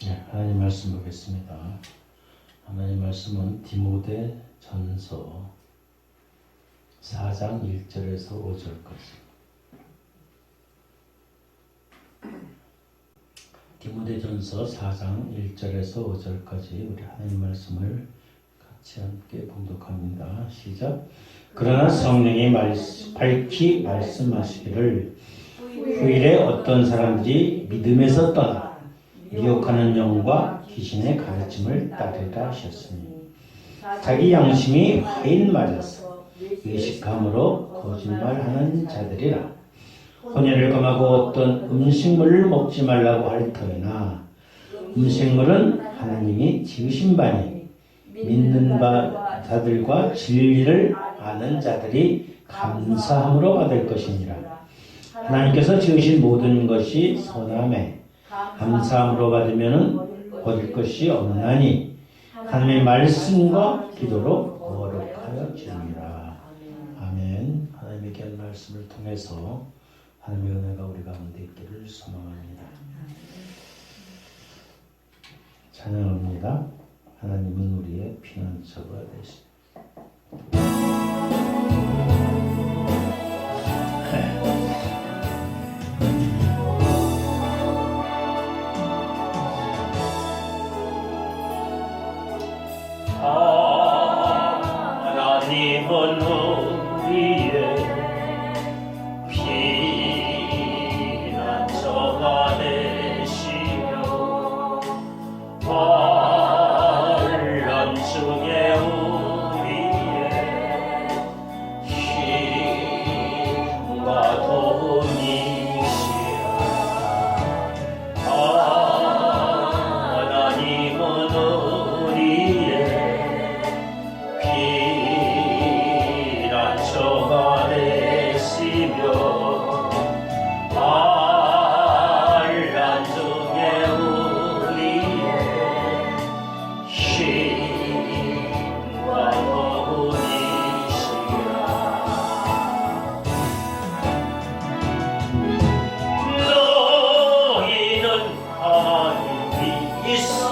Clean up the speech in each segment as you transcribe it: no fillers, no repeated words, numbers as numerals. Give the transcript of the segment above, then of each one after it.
네, 하나님 말씀 보겠습니다. 하나님 말씀은 디모데전서 4장 1절에서 5절까지. 디모데전서 4장 1절에서 5절까지 우리 하나님 말씀을 같이 함께 봉독합니다. 시작. 그러나 성령이 밝히 말씀하시기를 후일에 어떤 사람들이 믿음에서 떠나 미혹하는 영과 귀신의 가르침을 따르라 하셨으니 자기 양심이 화인 맞아서 의식함으로 거짓말하는 자들이라. 혼혈을 금하고 어떤 음식물을 먹지 말라고 할 터이나 음식물은 하나님이 지으신 바니 믿는 자들과 진리를 아는 자들이 감사함으로 받을 것이니라. 하나님께서 지으신 모든 것이 선함에 감사함으로 받으면 버릴 것이 없나니 하나님의 말씀과 기도로 거룩하여 주니라. 아멘. 하나님의 귀한 말씀을 통해서 하나님의 은혜가 우리 가운데 있기를 소망합니다. 찬양합니다. 하나님은 우리의 피난처가 되시니. 하나님은 우리의 피난처가 되시며 환난 중에 우리의 힘과 도움이시라. 하나님은 우리의 피난처가 되시며 환난 중에 우리의 힘과 도움이시라. 너희는 하나님이 있어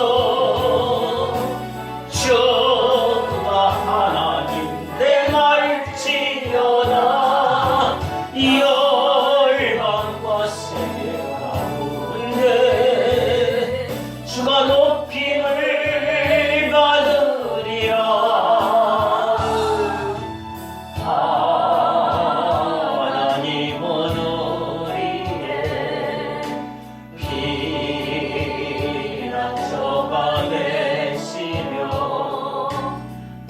주가 하나님 내 말지어다. 열방과 세계 가운데 주가 높임을 받으리라. 하나님은 우리의 피난처가 되시며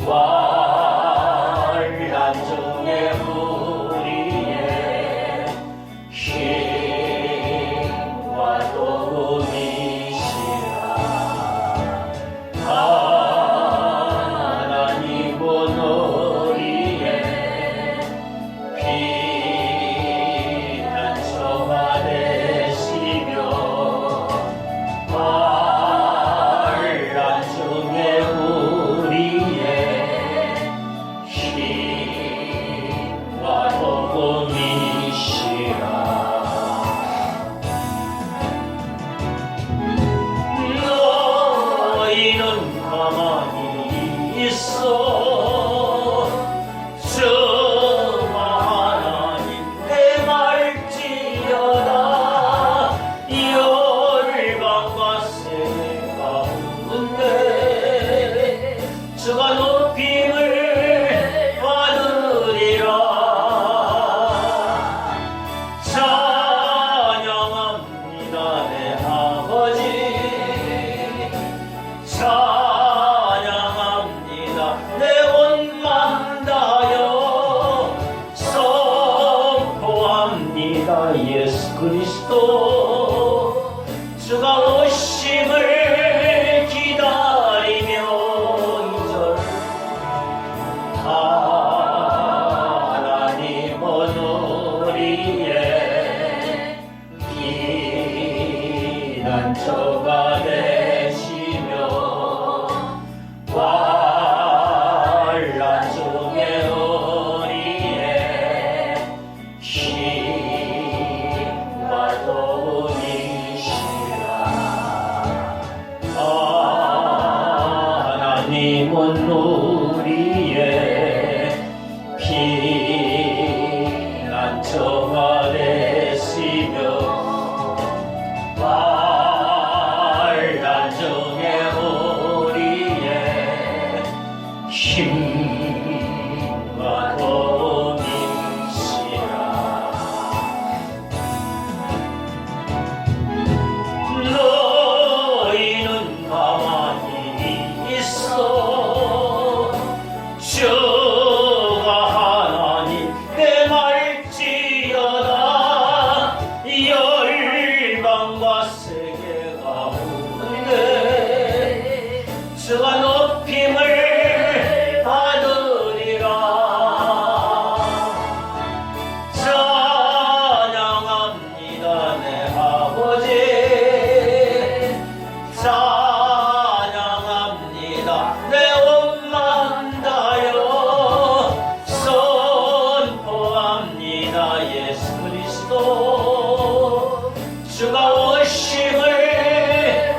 환난 중에 우리의 힘과 도움이시라. 하나님은 우리의 피난처가 되시며 환난 중에 우리의 힘과 도움이시라. 너희는 가만히 있어 주가 하나님 내 말지어다. 열방과 세계 가운데 주가 높임을 받으리라. 찬양합니다 내 아버지. 찬양합니다 내 온 맘 다하여. 선포합니다 예수 그리스도 주가 오심을 기다리며. 이절 하나님은 우리의 피난처가 되시며 환난 중에 우리의 힘과 도움 피난처가 되시며 환난 중에 우리의 힘과 도움이시라. 너희는 가만히 있어 주가 하나님 땜할지어다. 열방과 세계 가운데 주가 높임을 받으리라. 찬양합니다 내 아버지, 찬양합니다 내 원망 다여 선포합니다 예수 그리스도. 주가 오심을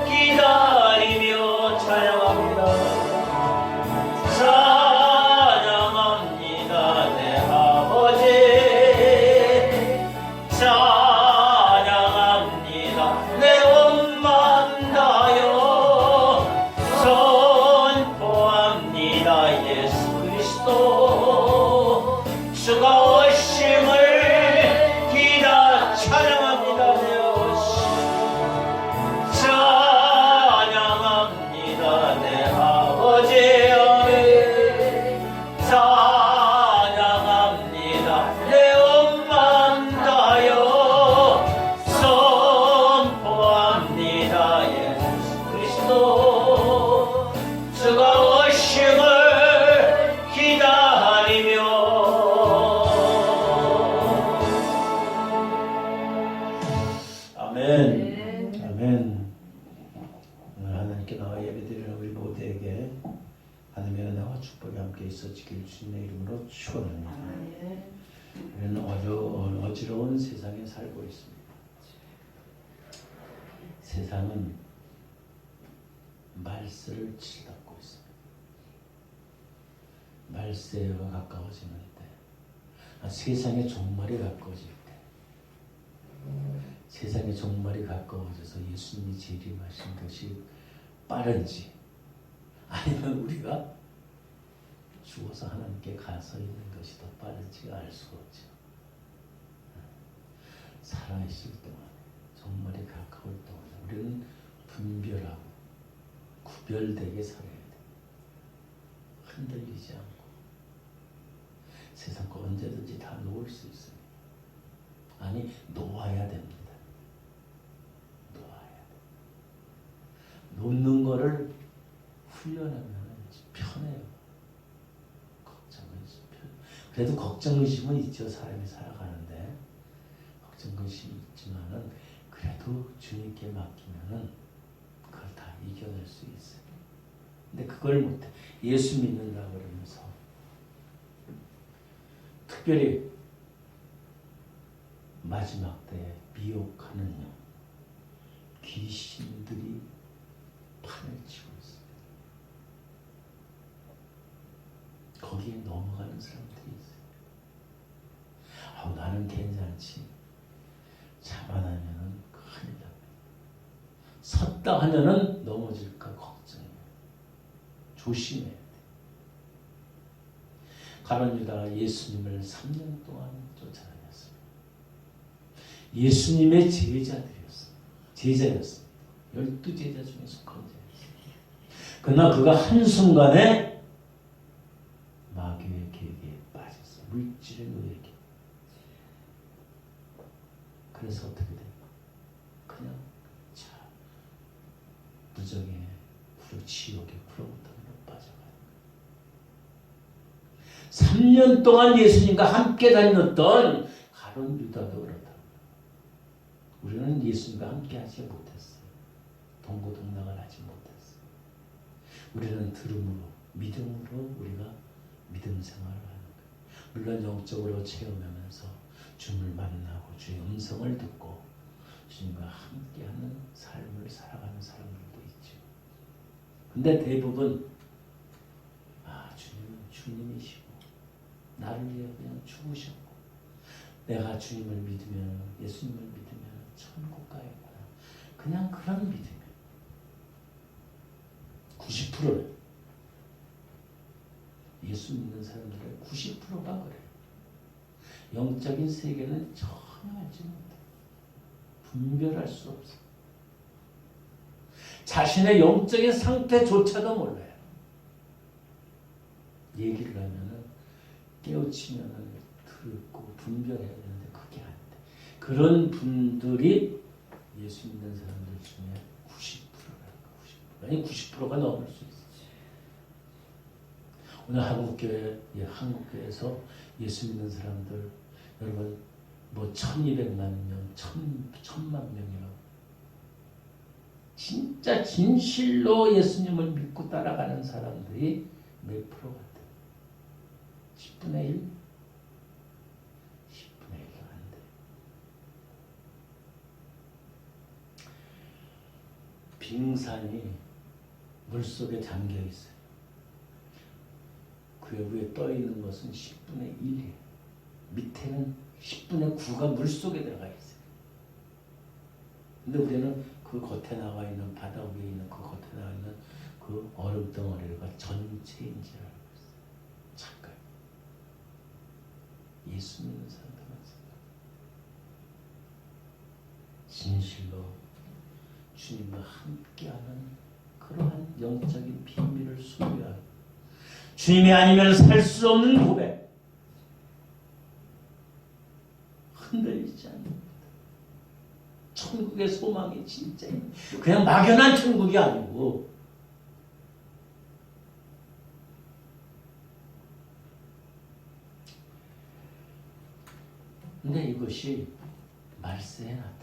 기다리며 찬양합니다. 찬양합니다 내 아버지, 찬양합니다 내 원망 다여 선포합니다 예수 그리스도. 주가 오심을 찬양합니다 내 오심. 찬양합니다 내 아버지, 찬양합니다 내 원망 다여 선포합니다 예수 그리스도. 주가 오심을 기다리며. 아멘. 아멘. 오늘 하나님께 나와 예배드리는 우리 모두에게 하나님의 은혜와 축복이 함께 있어지길 주님의 이름으로 축원합니다. 우리는 어지러운 세상에 살고 있습니다. 세상은 말세를 치닫고 있습니다. 말세가 가까워지는 때, 세상의 종말이 가까워질 때, 세상의 종말이 가까워져서 예수님이 재림하신 것이 빠른지, 아니면 우리가 죽어서 하나님께 가서 있는 것이 더 빠른지 알 수 없죠. 살아있을 동안, 종말이 가까울 동안 우리는 분별하고 구별되게 살아야 돼. 흔들리지 않고. 세상과 언제든지 다 놓을 수 있습니다. 아니, 놓아야 됩니다. 놓아야 돼. 놓는 거를 훈련하면 편해요. 걱정의심 편. 그래도 걱정의심은 있죠. 사람이 살아가는데 걱정의심이 있지만은 그래도 주님께 맡기면은 그걸 다 이겨낼 수 있어요. 근데 그걸 못해. 예수 믿는다 그러면서 특별히 마지막 때에 미혹하는 영, 귀신들이 판을 치고 있습니다. 거기에 넘어가는 사람들이 있어요. 나는 괜찮지. 자만하면은 큰일 납니다. 섰다 하면은 넘어질까 걱정해요. 조심해야 돼. 가룟 유다가 예수님을 3년 동안 쫓아다녔습니다. 예수님의 제자였습니다. 12제자 중에 속한 자였습니다. 그러나 그가 한순간에 마귀의 계획에 빠졌어요. 물질의 노예에게. 그래서 어떻게 돼요? 그냥 부정의 지옥의 구렁텅이로 빠져가요. 3년 동안 예수님과 함께 다녔던 가룟 유다도 그렇다. 우리는 예수님과 함께 하지 못했어요. 동고동락을 하지 못했어요. 우리는 들음으로, 믿음으로 우리가 믿음 생활을 하는 거예요. 물론 영적으로 체험하면서 주님을 만나고 주의 음성을 듣고 주님과 함께하는 삶을 살아가는 사람들도 있죠. 근데 대부분 주님은 주님이시고 나를 위해 그냥 죽으셨고 내가 주님을 믿으면 예수님을 믿으면 천국 가야구나. 그냥 그런 믿음이에요. 90%는 예수 믿는 사람들의 90%가 그래요. 영적인 세계는 전혀 알지 못해요. 분별할 수 없어요. 자신의 영적인 상태조차도 몰라요. 얘기를 하면은 깨우치면은 듣고 분별해야 되는데 그게 안 돼. 그런 분들이 예수 믿는 사람들 중에 90%라. 90%. 아니 90%가 넘을 수 있어요. 오늘 한국교회에서 예수 믿는 사람들 여러분 뭐 1200만 명, 1000만 명이라고 진짜 진실로 예수님을 믿고 따라가는 사람들이 몇 프로 같아요? 10분의 1? 10분의 1도 안 돼요. 빙산이 물속에 잠겨 있어요. 그 위에 떠 있는 것은 10분의 1이에요. 밑에는 10분의 9가 물속에 들어가 있어요. 근데 우리는 그 겉에 나와 있는 바다 위에 있는 그 겉에 나와 있는 그 얼음 덩어리가 전체인 줄 알고 있어요. 착각. 예수 믿는 사람들 맞습니다. 진실로 주님과 함께하는 그러한 영적인 비밀을 소유하고 주님이 아니면 살 수 없는 고백. 흔들리지 않습니다. 천국의 소망이 진짜 그냥 막연한 천국이 아니고 근데 이것이 말세에 나타난다.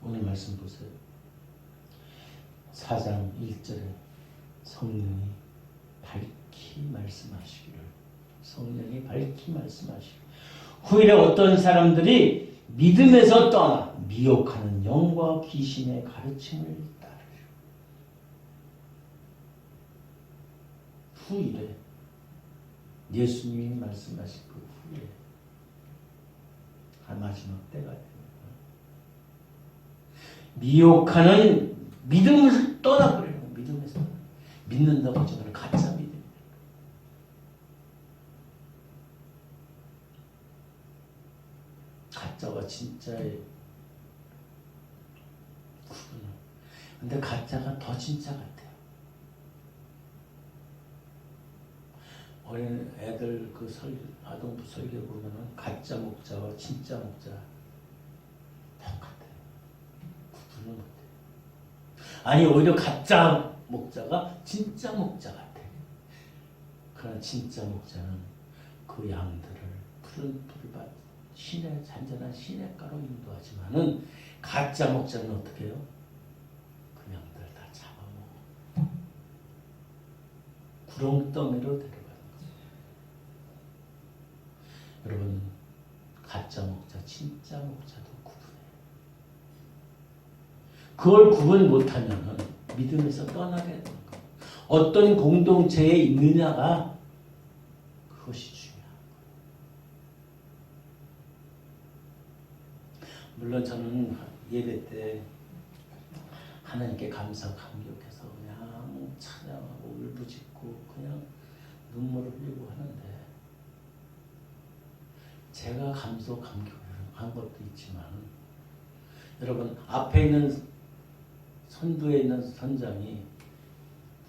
오늘 말씀 보세요. 4장 1절에 성령이 밝히 말씀하시기를 성령이 밝히 말씀하시기를 후일에 어떤 사람들이 믿음에서 떠나 미혹하는 영과 귀신의 가르침을 따르리라. 후일에 예수님이 말씀하신 그 후일에 마지막 때가 됩니다. 미혹하는 믿음을 떠나버리는 거예요. 믿음에서 믿는다고 저는 가짜 믿음. 가짜와 진짜의 구분을. 근데 가짜가 더 진짜 같아요. 어린 애들 그 아동부 설교 보면은 가짜 목자와 진짜 목자 똑같아요. 구분을 못해요. 아니 오히려 가짜 목자가 진짜 목자 같아요. 그러나 진짜 목자는 그 양들을 푸른 풀밭 잔잔한 시냇가로 인도하지만은 가짜 목자는 어떻게 해요? 그 양들 다 잡아먹어. 구렁덩이로 데려가는 거예요. 여러분 가짜 목자, 진짜 목자도 구분해요. 그걸 구분 못하면은 믿음에서 떠나게 되는 거예요. 어떤 공동체에 있느냐가 그것이 중요해요. 물론 저는 예배 때 하나님께 감격해서 그냥 찬양하고 울부짖고 그냥 눈물을 흘리고 하는데 제가 감격한 것도 있지만 여러분 앞에 있는 선두에 있는 선장이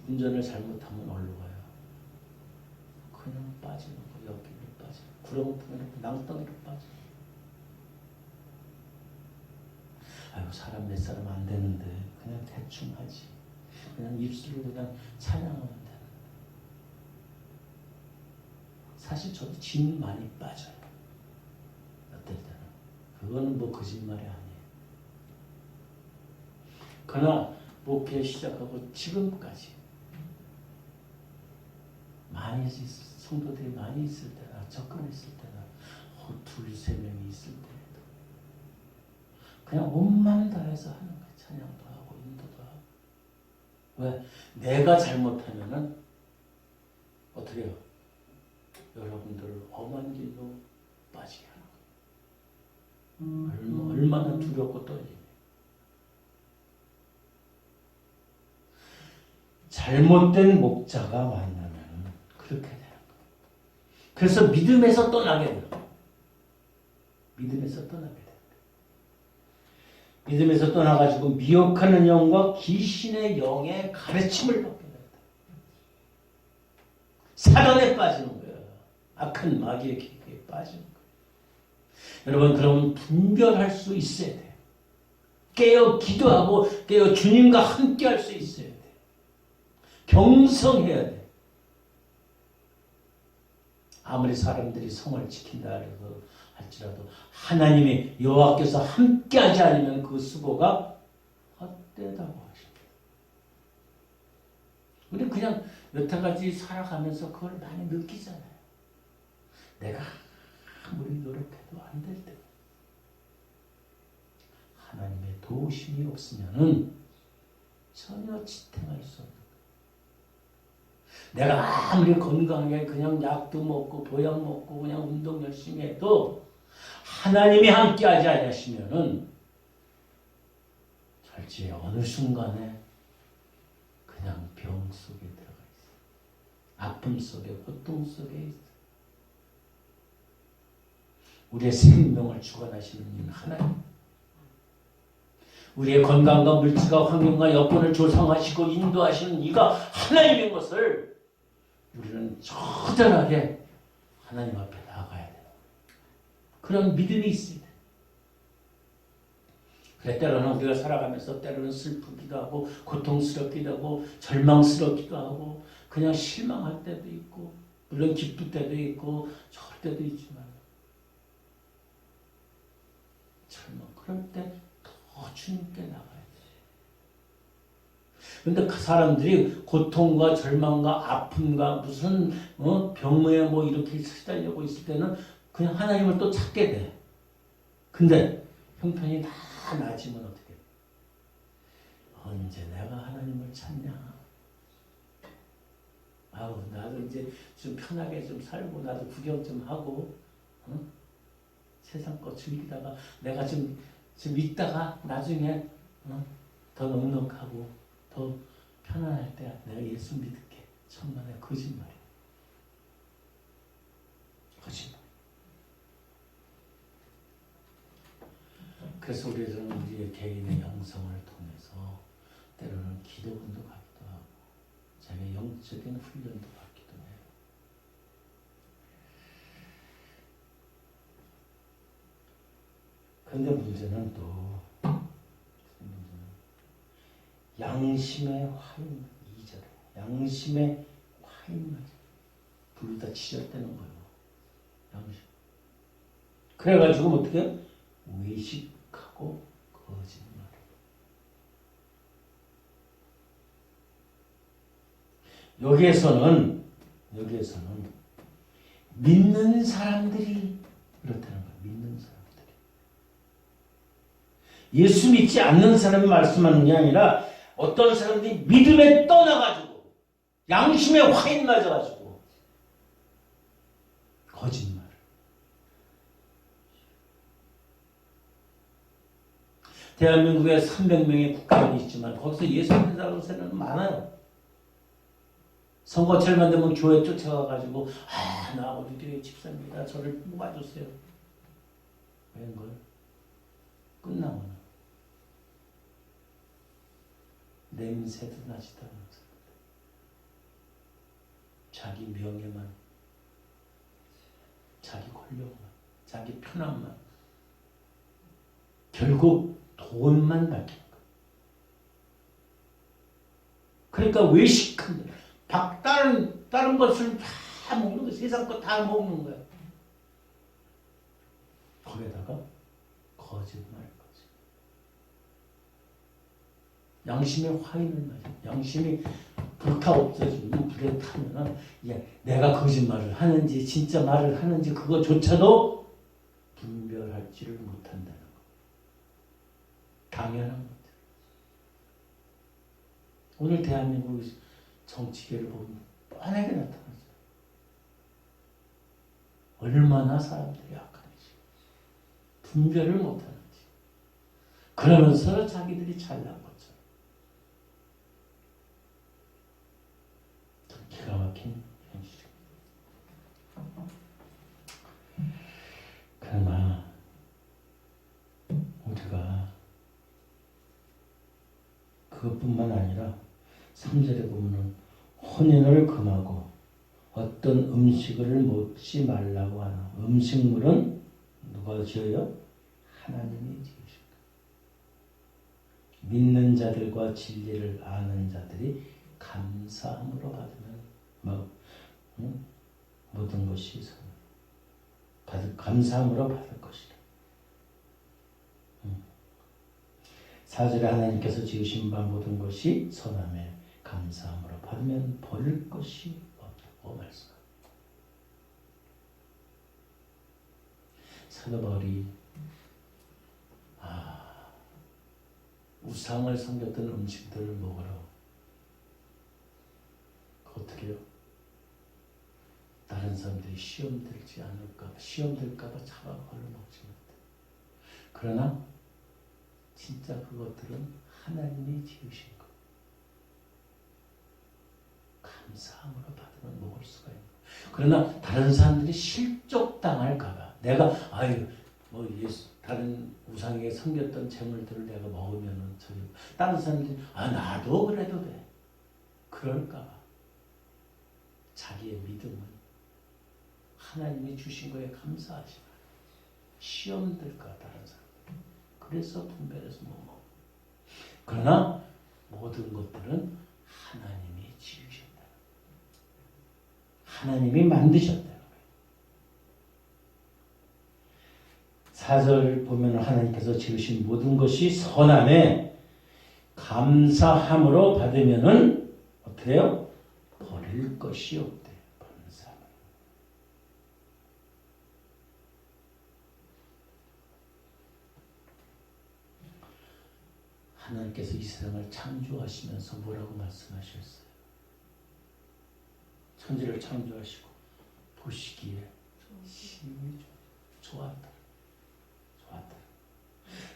운전을 잘못하면 어디로 가요? 그냥 빠지는 거, 옆길로 빠지는 구렁텅이로 낭떠러지로 빠지는 아이고 사람 몇 사람 안 되는데 그냥 대충 하지. 그냥 입술로 그냥 찬양하면 되는데. 사실 저도 진 많이 빠져요. 어떨 때는. 그거는 뭐 거짓말이 아니에요. 그러나 목회 시작하고 지금까지 많이 성도들이 많이 있을 때나 접근했을 때나 두세 명이 있을 때에도 그냥 몸만 다해서 하는 거예요. 찬양도 하고 인도도 하고. 왜? 내가 잘못하면은 어떻게 해요? 여러분들을 험한 길로 빠지게 하는 거예요. 얼마나 두렵고 떨리네. 잘못된 목자가 만나면 그렇게 되는 거예요. 그래서 믿음에서 떠나게 되는 거예요. 믿음에서 떠나게 돼요. 믿음에서 떠나가지고 미혹하는 영과 귀신의 영의 가르침을 받게 된다. 사단에 빠지는 거예요. 악한 마귀의 기회에 빠지는 거예요. 여러분, 그러면 분별할 수 있어야 돼요. 깨어 기도하고 깨어 주님과 함께 할 수 있어야 돼요. 경성해야 돼요. 아무리 사람들이 성을 지킨다 해서 할지라도 하나님의 여호와께서 함께하지 않으면 그 수고가 헛되다고 하십니다. 우리 그냥 여태까지 살아가면서 그걸 많이 느끼잖아요. 내가 아무리 노력해도 안 될 때 하나님의 도우심이 없으면은 전혀 지탱할 수 없는 거예요. 내가 아무리 건강하게 그냥 약도 먹고 보약 먹고 그냥 운동 열심히 해도 하나님이 함께하지 않으시면은 절제 어느 순간에 그냥 병 속에 들어가 있어요. 아픔 속에 고통 속에 있어요. 우리의 생명을 주관하시는 이는 하나님. 우리의 건강과 물질과 환경과 여건을 조성하시고 인도하시는 이가 하나님인 것을 우리는 처절하게 하나님 앞에 나가야 돼요. 그런 믿음이 있습니다. 그래, 때로는 우리가 살아가면서 때로는 슬프기도 하고 고통스럽기도 하고 절망스럽기도 하고 그냥 실망할 때도 있고 물론 기쁠 때도 있고 좋을 때도 있지만 절망 그럴 때 더 주님께 나가야 돼. 그런데 그 사람들이 고통과 절망과 아픔과 무슨 병에 뭐 이렇게 시달리고 있을 때는 그냥 하나님을 또 찾게 돼. 근데 형편이 다 나아지면 어떻게 돼? 언제 내가 하나님을 찾냐? 아우 나도 이제 좀 편하게 좀 살고 나도 구경 좀 하고 세상 거 즐기다가 내가 좀 있다가 나중에 더 넉넉하고 더 편안할 때 내가 예수 믿을게. 천만의 거짓말이야. 거짓말. 그래서 우리는 우리의 개인의 영성을 통해서 때로는 기도원도 갖기도 하고 자기의 영적인 훈련도 받기도 해요. 그런데 문제는 또 양심의 화인 2절에 양심의 화인 둘 다 치절되는 거예요. 양심. 그래가지고 어떻게 외식하고 거짓말. 여기에서는 믿는 사람들이 그렇다는 거예요. 믿는 사람들이. 예수 믿지 않는 사람이 말씀하는 게 아니라 어떤 사람들이 믿음에 떠나가지고 양심에 화인 맞아가지고 거짓말. 대한민국에 300명의 국회의원이 있지만 거기서 예수 믿는 사람은 많아요. 선거철만 되면 교회 쫓아가가지고 나 우리 교회 집사입니다. 저를 뽑아주세요. 웬걸? 끝나면 냄새도 나지도 않아서 자기 명예만, 자기 권력만, 자기 편함만, 결국 돈만 밝힌 거야. 그러니까 외식한다. 다른 것을 다 먹는 거야. 세상 거 다 먹는 거야. 거기에다가 거짓말. 양심의 화인을 맞아. 양심이 불타 없어지고 불에 타면은 내가 거짓말을 하는지 진짜 말을 하는지 그거조차도 분별하지를 못한다는 거. 당연한 거죠. 오늘 대한민국 정치계를 보면 뻔하게 나타났어요. 얼마나 사람들이 악한지, 분별을 못하는지, 그러면서 자기들이 잘난 것처럼. 기가 막힌 현실입니다. 그러나 우리가 그것뿐만 아니라 3절에 보면은 혼인을 금하고 어떤 음식을 먹지 말라고 하는 음식물은 누가 지어요? 하나님이 지으신 거예요. 믿는 자들과 진리를 아는 자들이 감사함으로 받으면 모든 것이 감사함으로 받을 것이다. 4절에 하나님께서 지으신 바 모든 것이 선함에 감사함으로 받으면 버릴 것이 없다고 말씀합니다. 사도 바울이 우상을 섬겼던 음식들을 먹으러 어떻게 해요? 다른 사람들이 시험 들지 않을까, 시험 들까봐 차가 걸러 먹지 못해. 그러나 진짜 그것들은 하나님이 지으신 것. 감사함으로 받으면 먹을 수가 있는 것. 그러나 다른 사람들이 실족당할까봐 내가 다른 우상에게 섬겼던 재물들을 내가 먹으면은 다른 사람들이 나도 그래도 돼. 그럴까봐 자기의 믿음은 하나님이 주신 거에 감사하지 마. 시험 들까 다른 사람. 그래서 분별해서 못 먹어. 그러나 모든 것들은 하나님이 지으셨다. 하나님이 만드셨다. 4절 보면 하나님께서 지으신 모든 것이 선함에 감사함으로 받으면은 어떻게 해요? 버릴 것이 없대. 하나님께서 이 세상을 창조하시면서 뭐라고 말씀하셨어요? 천지를 창조하시고 보시기에 심히 좋았다.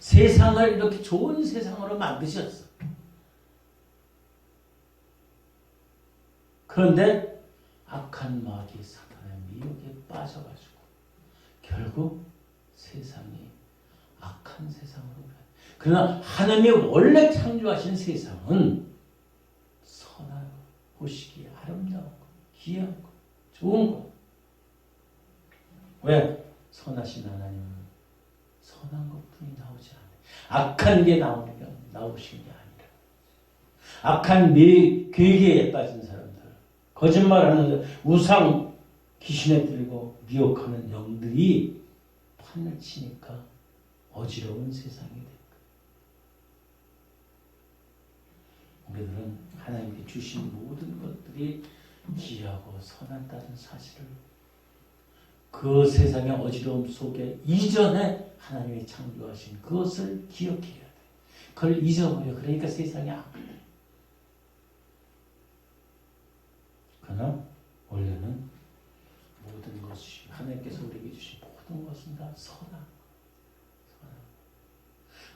세상을 이렇게 좋은 세상으로 만드셨어. 그런데 악한 마귀 사탄의 미혹에 빠져가지고 결국 세상이 악한 세상으로 가요. 그러나 하나님이 원래 창조하신 세상은 선하고 보시기에 아름다운 것, 귀한 것, 좋은 것. 왜? 선하신 하나님은 선한 것뿐이 나오지 않아요. 악한 게 나오신 게 아니라 악한 괴계에 빠진 사람들, 거짓말하는 우상 귀신에 들고 미혹하는 영들이 판을 치니까 어지러운 세상이 됩니다. 우리들은 하나님께 주신 모든 것들이 귀하고 선하다는 사실을 그 세상의 어지러움 속에 이전에 하나님이 창조하신 그것을 기억해야 돼. 그걸 잊어버려. 그러니까 세상이 악해. 그러나 원래는 모든 것이 하나님께서 우리에게 주신 모든 것은 다 선한.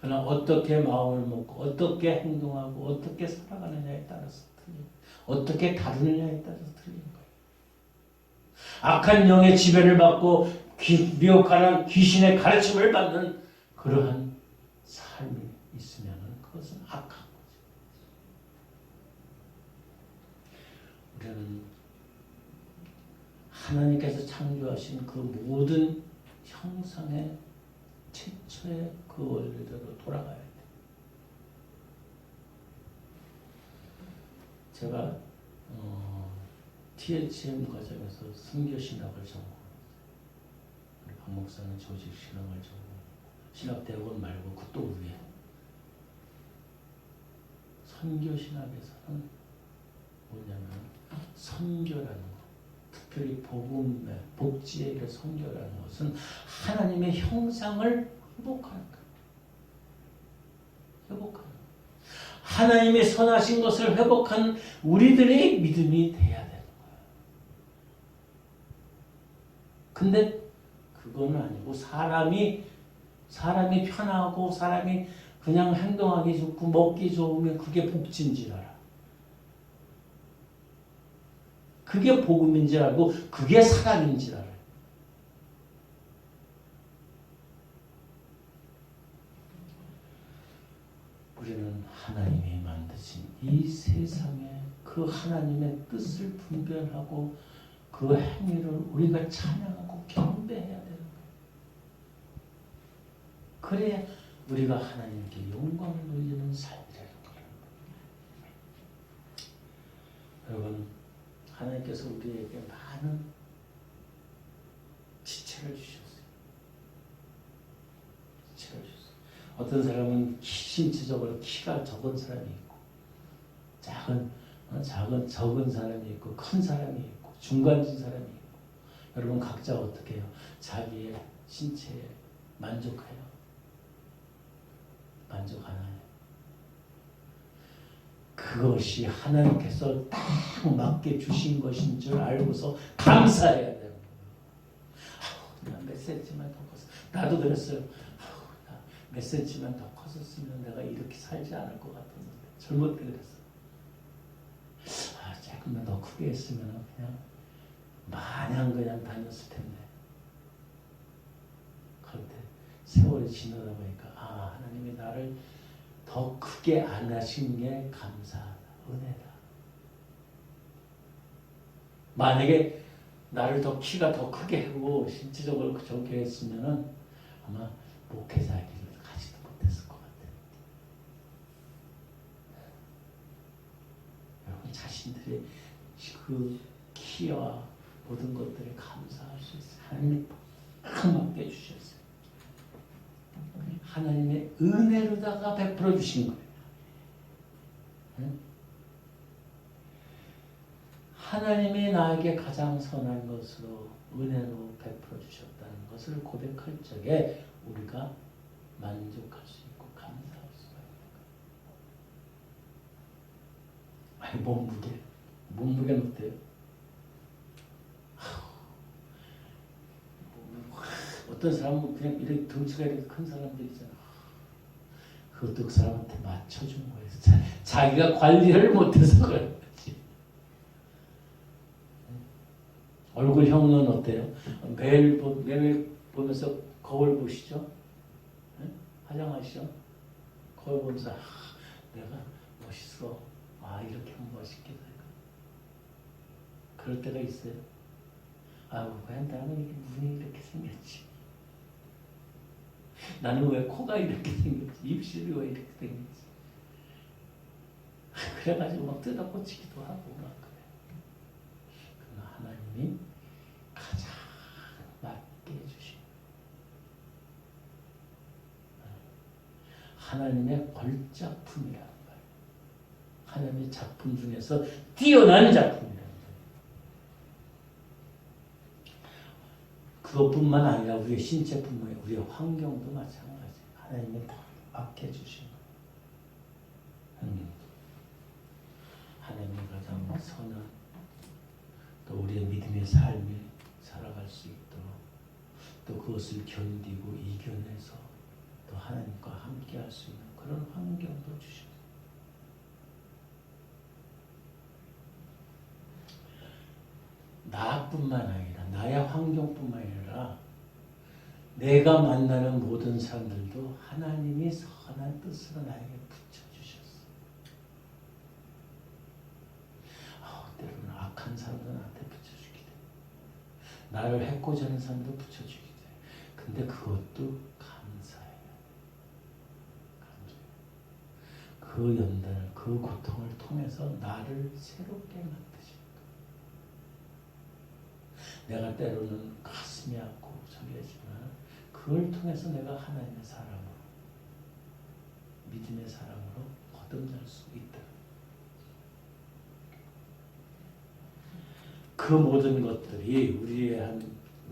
그러나 어떻게 마음을 먹고 어떻게 행동하고 어떻게 살아가느냐에 따라서 틀린 거예요. 어떻게 다루느냐에 따라서 틀린 거예요. 악한 영의 지배를 받고 미혹하는 귀신의 가르침을 받는 그러한 삶이 있으면 그것은 악한 거죠. 우리는 하나님께서 창조하신 그 모든 형상의 최초의 그 원리대로 돌아가야 돼. 제가 THM 과정에서 선교신학을 전공합니다. 우리 박 목사는 조직신학을 전공하고 신학대학원 말고 그 또 위에 선교신학에서는 뭐냐면 선교라는 것, 특별히 복음의 복지의 그 선교라는 것은 하나님의 형상을 회복하는 거예요. 회복하는 거예요. 하나님의 선하신 것을 회복한 우리들의 믿음이 돼야 되는 거예요. 근데 그거는 아니고 사람이 편하고 사람이 그냥 행동하기 좋고 먹기 좋으면 그게 복지인 줄 알아. 그게 복음인 줄 알고 그게 사랑인 줄 알아. 우리는 하나님이 만드신 이 세상에 그 하나님의 뜻을 분별하고 그 행위를 우리가 찬양하고 경배해야 되는 거예요. 그래야 우리가 하나님께 영광을 돌리는 삶이라는 거예요. 여러분, 하나님께서 우리에게 많은 지체를 주셨어요. 지체를 주셨어요. 어떤 사람은 신체적으로 키가 적은 사람이 있고 적은 사람이 있고 큰 사람이 있고 중간진 사람이 있고 여러분 각자 어떻게 해요? 자기의 신체에 만족해요? 만족하나요? 그것이 하나님께서 딱 맞게 주신 것인 줄 알고서 감사해야 되는 거예요. 나 몇 센치만 더 컸어. 나도 그랬어요. 나 몇 센치만 더 컸었으면 내가 이렇게 살지 않을 것 같았는데 젊을 때 그랬어. 조금만 더 크게 했으면 그냥 마냥 그냥 다녔을 텐데. 그런데 세월이 지나다 보니까 하나님이 나를 더 크게 안 하신 게 감사하다. 은혜다. 만약에 나를 키가 더 크게 하고 신체적으로 좋게 했으면은 아마 목회자 길을 가지도 못했을 것 같아요. 여러분 자신들의 그 키와 모든 것들에 감사할 수 있어요. 하나님이 큰 맡겨 주셨어요. 하나님의 은혜로다가 베풀어 주신 거예요. 하나님이 나에게 가장 선한 것으로 은혜로 베풀어 주셨다는 것을 고백할 적에 우리가 만족할 수 있고 감사할 수가 있는 거예요. 몸무게는 어때요? 어떤 사람은 그냥 이렇게 덩치가 이렇게 큰 사람들 있잖아. 그것도 그 사람한테 맞춰준 거예요. 자기가 관리를 못해서 그런 거지. 얼굴형은 어때요? 매일 보면서 거울 보시죠? 화장하시죠? 거울 보면서 내가 멋있어. 이렇게 하면 멋있겠다. 그럴 때가 있어요. 그냥 나는 이렇게 눈이 이렇게 생겼지. 나는 왜 코가 이렇게 생겼지? 입술이 왜 이렇게 생겼지? 그래가지고 막 뜯어고치기도 하고 막 그래. 그러나 하나님이 가장 맞게 해주신 하나님의 걸작품이라는 거예요. 하나님의 작품 중에서 뛰어난 작품이라는 거예요. 그것뿐만 아니라 우리의 신체뿐만 아니라 우리의 환경도 마찬가지. 하나님이 맞게 해주신 거예요. 하나님이 가장 선한 또 우리의 믿음의 삶을 살아갈 수 있도록 또 그것을 견디고 이겨내서 또 하나님과 함께 할 수 있는 그런 환경도 주십니다. 나뿐만 아니라 나의 환경뿐만 아니라 내가 만나는 모든 사람들도 하나님이 선한 뜻으로 나에게 붙여주셨어. 때로는 악한 사람도 나한테 붙여주기도 해. 나를 해코지 하는 사람도 붙여주기도 해. 근데 그것도 감사해요. 그 연단을, 그 고통을 통해서 나를 새롭게 만드신 거예요. 내가 때로는 가슴이 아프고 저리하지만 그걸 통해서 내가 하나님의 사람으로, 믿음의 사람으로 거듭날 수 있다. 그 모든 것들이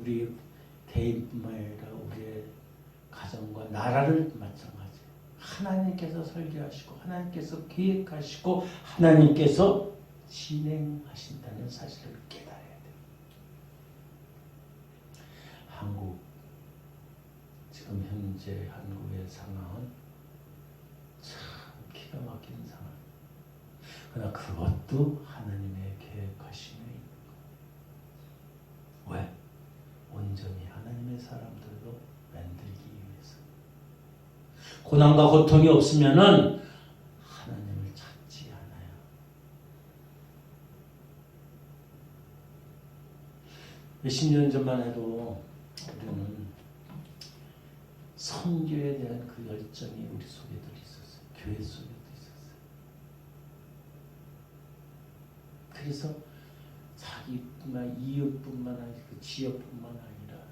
우리 개인뿐만 아니라 우리의 가정과 나라를 마찬가지. 하나님께서 설계하시고 하나님께서 계획하시고 하나님께서 진행하신다는 사실을 깨달아야 돼요. 한국 지금 현재 한국의 상황은 참 기가 막히는 상황. 그러나 그것도 하나님의 계획하심에 있는 거예요. 왜? 온전히 하나님의 사람들로 만들기 위해서. 고난과 고통이 없으면은 하나님을 찾지 않아요. 몇십 년 전만 해도 우리는 선교에 대한 그 열정이 우리 속에도 있었어요. 교회 속에도 있었어요. 그래서 자기뿐만 이웃뿐만 아니라 그 지역뿐만 아니라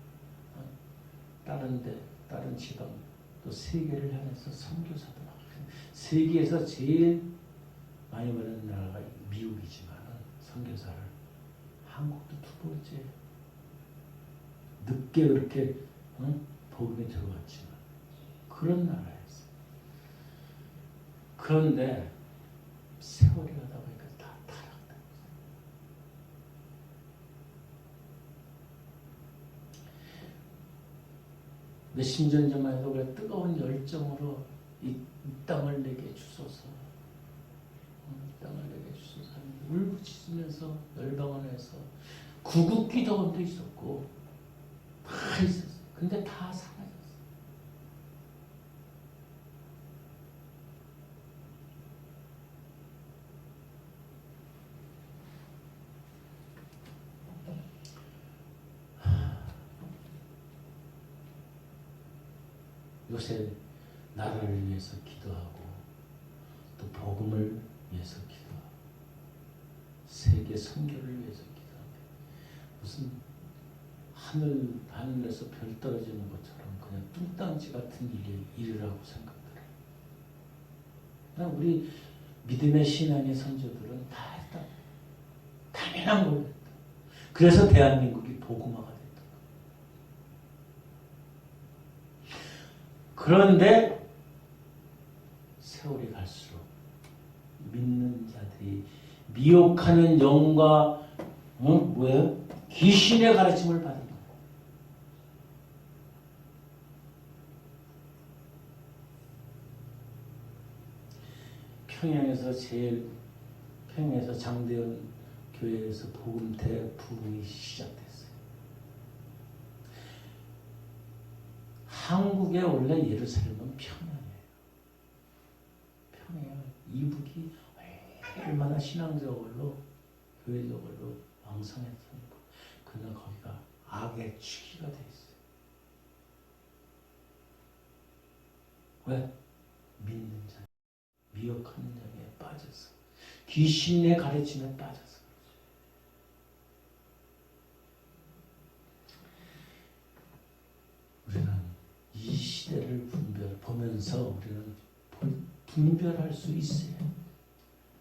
다른 지방 또 세계를 향해서 선교사도 막 세계에서 제일 많이 버는 나라가 미국이지만 선교사를 한국도 두 번째 늦게 그렇게 복음이 들어왔지만 그런 나라였어요. 그런데 세월이 가다 보니까 다 타락된 거예요. 몇십 년 전만 해도 그래 뜨거운 열정으로 이 땅을 내게 주소서, 이 땅을 내게 주소서 하는데 울부짖으면서 열방을 해서 구국 기도원도 있었고 다 있었어요. 근데 다 사라졌어요. 요새 나라를 위해서 기도하고 또 복음을 위해서 기도하고 세계 선교를 위해서 기도합니다. 무슨 하늘에서 별 떨어지는 것처럼 그냥 뚱딴지 같은 일이라고 생각들어요. 그냥 우리 믿음의 신앙의 선조들은 다 했다. 당연한 걸 했다. 그래서 대한민국이 복음화가 됐다. 그런데 세월이 갈수록 믿는 자들이 미혹하는 영과 귀신의 가르침을 받은 거예요. 평양에서 장대현 교회에서 복음 대부흥이 시작됐어요. 한국의 원래 예루살렘은 평양이에요. 평양 이북이 얼마나 신앙적으로 교회적으로 왕성했습니까? 그러나 거기가 악의 취기가 돼 있어요. 왜? 믿는 자 미혹하는 영에 빠져서 귀신의 가르침에 빠져서 우리는 이 시대를 보면서 우리는 분별할 수 있어요.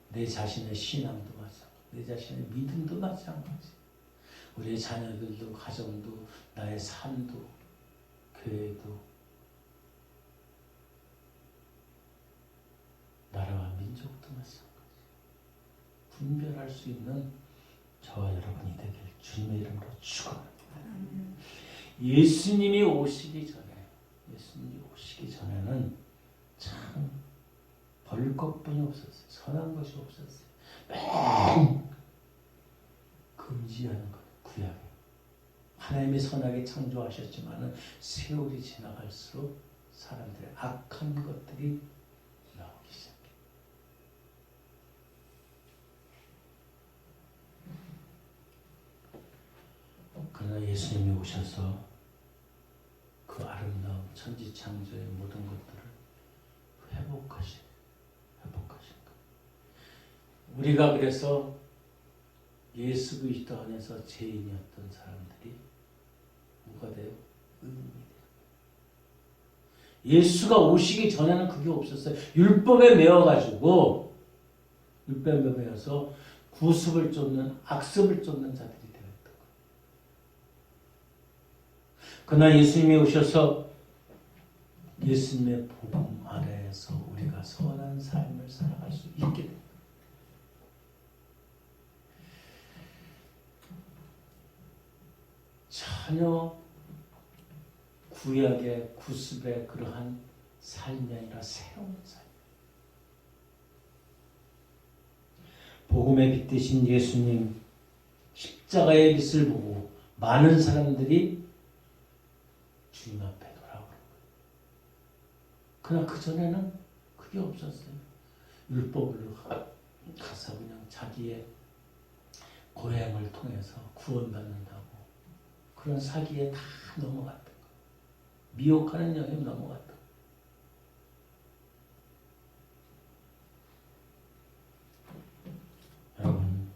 내 자신의 신앙도 마찬가지, 내 자신의 믿음도 마찬가지, 우리의 자녀들도 가정도 나의 삶도 교회도 나라와 민족도 마찬가지. 분별할 수 있는 저와 여러분이 되길 주님의 이름으로 축원합니다. 예수님이 오시기 전에는 참 볼 것뿐이 없었어요. 선한 것이 없었어요. 금지하는 것, 구약에. 하나님이 선하게 창조하셨지만 세월이 지나갈수록 사람들의 악한 것들이 나오기 시작해요. 그러나 예수님이 오셔서 그 아름다운 천지창조의 모든 것들을 회복하신 것. 우리가 그래서 예수 그리스도 안에서 죄인이었던 사람들이 뭐가 돼요? 의인이 돼요. 예수가 오시기 전에는 그게 없었어요. 율법에 매여가지고 율법에 매여서 구습을 쫓는 악습을 쫓는 자들이 되었던 거예요. 그러나 예수님이 오셔서 예수님의 복음 아래에서 우리가 선한 삶을 살아갈 수 있게 됩니다. 전혀 구약의 구습의 그러한 삶이 아니라 새로운 삶. 복음에 빛드신 예수님 십자가의 빛을 보고 많은 사람들이 주님 앞에 돌아오는 거예요. 그러나 그전에는 그게 없었어요. 율법을 가서 그냥 자기의 고행을 통해서 구원받는다고 그런 사기에 다 넘어갔던 거예요. 미혹하는 영에 넘어갔던 거예요. 여러분,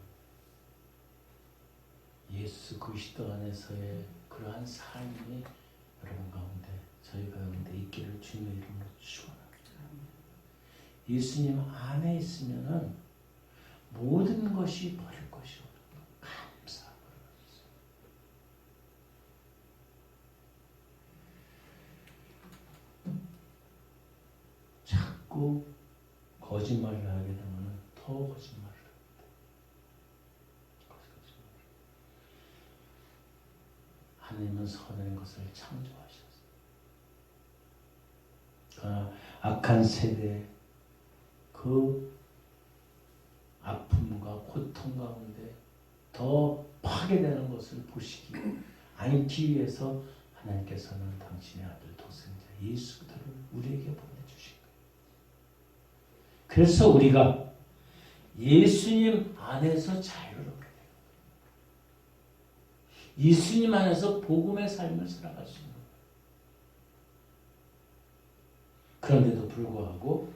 예수 그리스도 안에서의 그러한 삶이 여러분 가운데, 저희 가운데 있기를 주님의 이름으로 축원합니다. 예수님 안에 있으면은 모든 것이 버릴 것이 없는 감사함으로 자꾸 거짓말을 하게 되면 더 거짓말을 합니다. 하나님은 선한 것을 창조하셨어요. 그러나 악한 세대에 그 아픔과 고통 가운데 더 파괴되는 것을 보시기 않기 위해서 하나님께서는 당신의 아들 독생자 예수 그리스도를 우리에게 보내주신 거예요. 그래서 우리가 예수님 안에서 자유를 얻게 돼요. 예수님 안에서 복음의 삶을 살아갈 수 있는 거예요. 그런데도 불구하고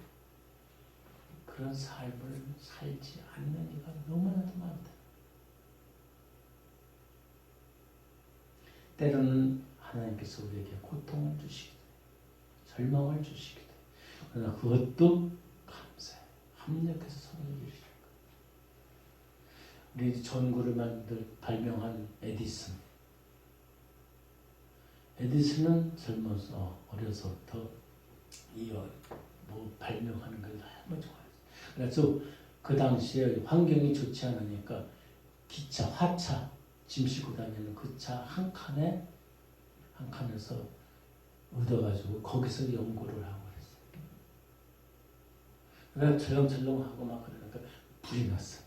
그런 삶을 살지 않는 이가 너무나도 많다. 때로는 하나님께서 우리에게 고통을 주시기도 해요. 절망을 주시기도 해요. 그러나 그것도 감사해요. 합력해서 선을 이루실 거예요. 우리 전구를 발명한 에디슨. 에디슨은 젊어서 어려서부터 발명하는 걸 너무 좋아했어요. 그래서 그 당시에 환경이 좋지 않으니까 기차, 화차, 짐 싣고 다니는 그 차 한 칸에서 얻어가지고 거기서 연구를 하고 그랬어요. 그래서 철렁철렁하고 막 그러니까 불이 났어.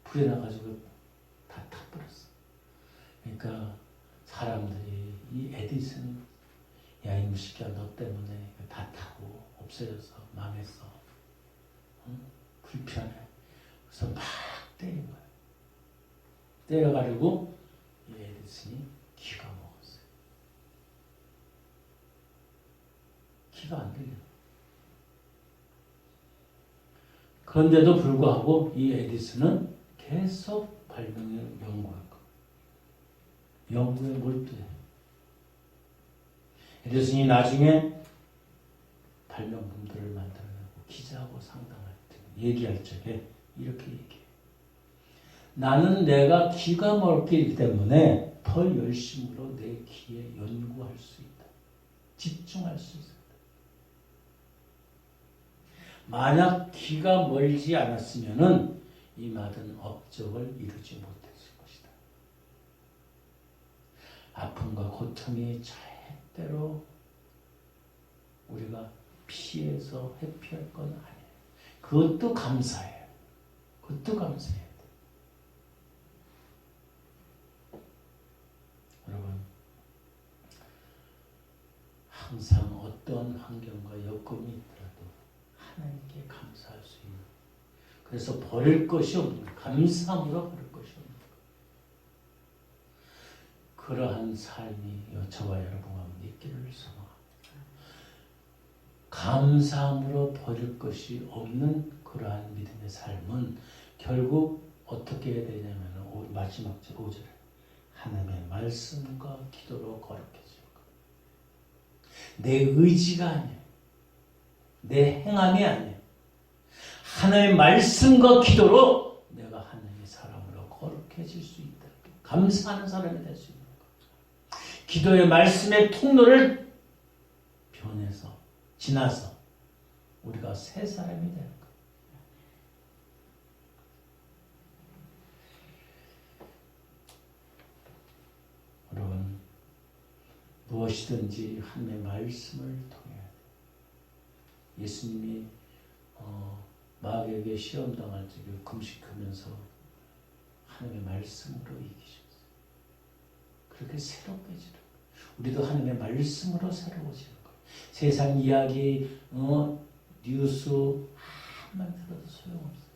불이 나가지고 다 타버렸어. 그러니까 사람들이 이 에디슨, 야, 이 무식이야, 너 때문에 다 타고 없어져서 망했어. 응? 불편해. 그래서 막 때린 거야. 때려가지고 이 에디슨이 기가 먹었어요. 기가 안 들려. 그런데도 불구하고 이 에디슨은 계속 발명을 연구할 거야. 연구에 몰두해. 에디슨이 나중에 발명품들을 만들어내고 기자하고 상담할 때 얘기할 적에 이렇게 얘기해. 나는 내가 귀가 멀기 때문에 더 열심으로 내 귀에 연구할 수 있다. 집중할 수 있다. 만약 귀가 멀지 않았으면은 이 많은 업적을 이루지 못했을 것이다. 아픔과 고통이 절대로 우리가 피해서 회피할 건 아니에요. 그것도 감사해요. 그것도 감사해야 돼. 여러분, 항상 어떤 환경과 여건이 있더라도 하나님께 감사할 수 있는, 그래서 버릴 것이 없는, 감사함으로 버릴 것이 없는 그러한 삶이 저와 여러분 가운데 있기를 소망합니다. 감사함으로 버릴 것이 없는 그러한 믿음의 삶은 결국 어떻게 해야 되냐면 마지막 절 5절에 하나님의 말씀과 기도로 거룩해질 것. 내 의지가 아니에요. 내 행함이 아니에요. 하나님의 말씀과 기도로 내가 하나님의 사람으로 거룩해질 수 있다. 감사하는 사람이 될 수 있는 것. 기도의 말씀의 통로를 변해서 지나서 우리가 새 사람이 되는 것. 여러분, 무엇이든지 하나님의 말씀을 통해 예수님이 마귀에게 시험당할 적에 금식하면서 하나님의 말씀으로 이기셨어요. 그렇게 새롭게 지는 우리도 하나님의 말씀으로 새로워지는 거예요. 세상 이야기, 뉴스 한만 들어도 소용없어요.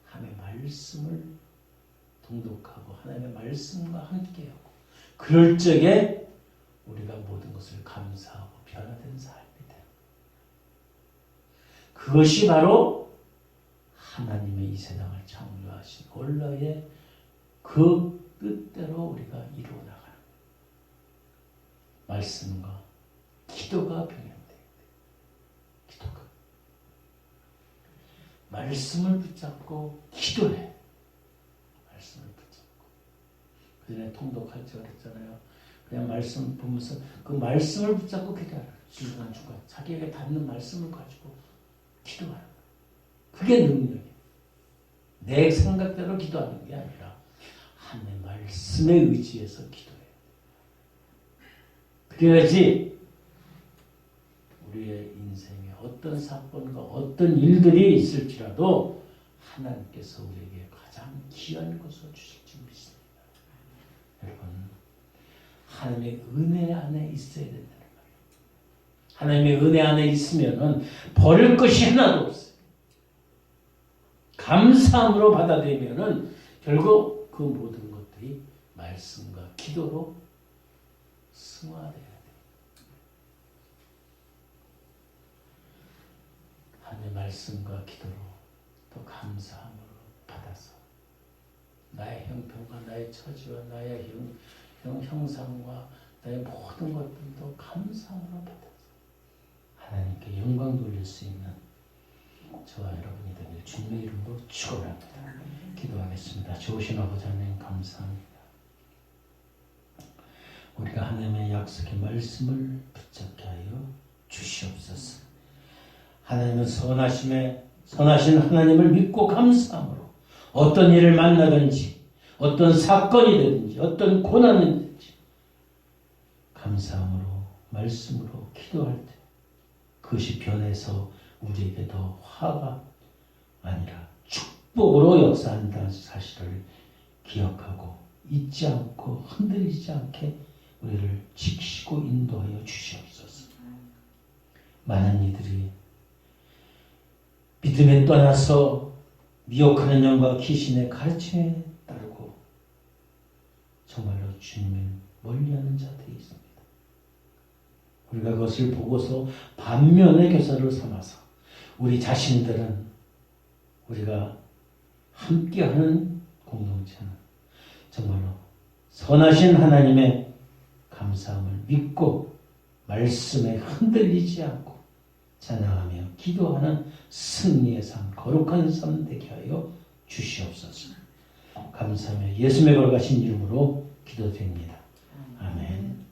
하나님의 말씀을 동독하고 하나님의 말씀과 함께하고 그럴 적에 우리가 모든 것을 감사하고 변화된 삶이 돼요. 그것이 바로 하나님의 이 세상을 창조하신 원래의 그 뜻대로 우리가 이루어 나가는 말씀과 기도가 병행돼야 돼요. 기도가 말씀을 붙잡고 기도해. 말씀을 붙잡고 그 전에 통독할 때 그랬잖아요. 그냥 말씀 보면서 그 말씀을 붙잡고 기도하라. 중간중간 자기에게 닿는 말씀을 가지고 기도하라. 그게 능력이에요. 내 생각대로 기도하는 게 아니라 하나님의 말씀에 의지해서 기도해야 돼. 그래야지 우리의 인생에 어떤 사건과 어떤 일들이 있을지라도 하나님께서 우리에게 가장 귀한 것을 주실 줄 믿습니다. 여러분, 하나님의 은혜 안에 있어야 된다는 말이에요. 하나님의 은혜 안에 있으면은 버릴 것이 하나도 없어요. 감사함으로 받아들이면은 결국 그 모든 것들이 말씀과 기도로 승화돼야 돼요. 하나님의 말씀과 기도로 또 감사함으로 받아서 나의 형편과 나의 처지와 나의 형상과 나의 모든 것들도 감사함으로 받아서 하나님께 영광 돌릴 수 있는 저와 여러분이 되길 주님의 이름으로 축원합니다. 기도하겠습니다. 좋으신 아버지 하나님 감사합니다. 우리가 하나님의 약속의 말씀을 붙잡게 하여 주시옵소서. 하나님은 선하신 하나님을 믿고 감사함으로 어떤 일을 만나든지 어떤 사건이 되든지 어떤 고난이 되든지 감사함으로 말씀으로 기도할 때 그것이 변해서 우리에게 더 화가 아니라 축복으로 역사한다는 사실을 기억하고 잊지 않고 흔들리지 않게 우리를 지키시고 인도하여 주시옵소서. 많은 이들이 믿음에 떠나서 미혹하는 영과 귀신의 가르침에 따르고 정말로 주님을 멀리하는 자들이 있습니다. 우리가 그것을 보고서 반면의 교사를 삼아서 우리 자신들은 우리가 함께하는 공동체는 정말로 선하신 하나님의 감사함을 믿고 말씀에 흔들리지 않고 찬양하며 기도하는 승리의 삶, 거룩한 삶 되게 하여 주시옵소서. 감사하며 예수님의 걸어가신 이름으로 기도드립니다. 아멘.